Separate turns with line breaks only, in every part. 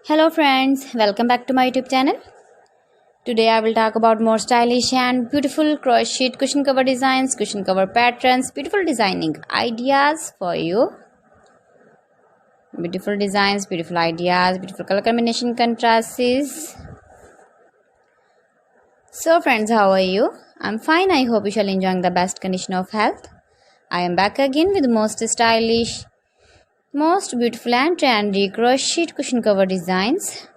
Hello friends, welcome back to my YouTube channel. Today I will talk about more stylish and beautiful crochet cushion cover designs, cushion cover patterns, beautiful designing ideas for you. Beautiful designs, beautiful ideas, beautiful color combination contrasts. So friends, how are you? I'm fine. I hope you shall enjoy the best condition of health. I am back again with most stylish, most beautiful and trendy crochet cushion cover designs.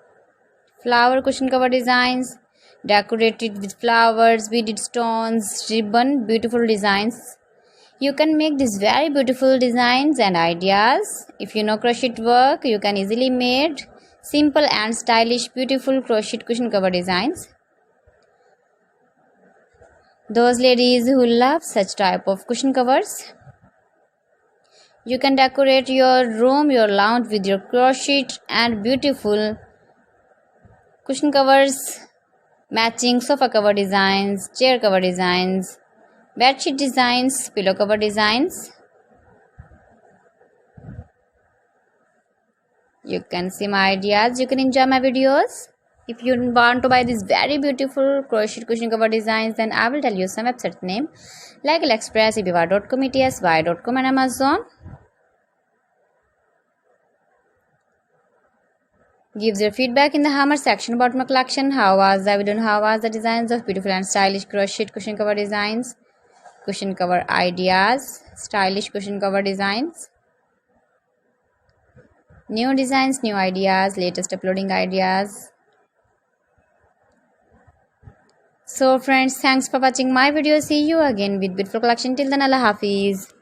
Flower cushion cover designs, decorated with flowers, beaded stones, ribbon, beautiful designs. You can make these very beautiful designs and ideas. If you know crochet work, you can easily make simple and stylish beautiful crochet cushion cover designs. Those ladies who love such type of cushion covers, you can decorate your room, your lounge with your crochet and beautiful cushion covers, matching sofa cover designs, chair cover designs, bedsheet designs, pillow cover designs. You can see my ideas, you can enjoy my videos. If you want to buy these very beautiful crochet cushion cover designs, then I will tell you some website name like AliExpress, eBay.com, etsy.com and Amazon. Gives your feedback in the hammer section about my collection. How was the video and how was the designs of beautiful and stylish crochet cushion cover designs, cushion cover ideas, stylish cushion cover designs, new designs, new ideas, latest uploading ideas. So friends, thanks for watching my video. See you again with beautiful collection. Till then, Allah Hafiz.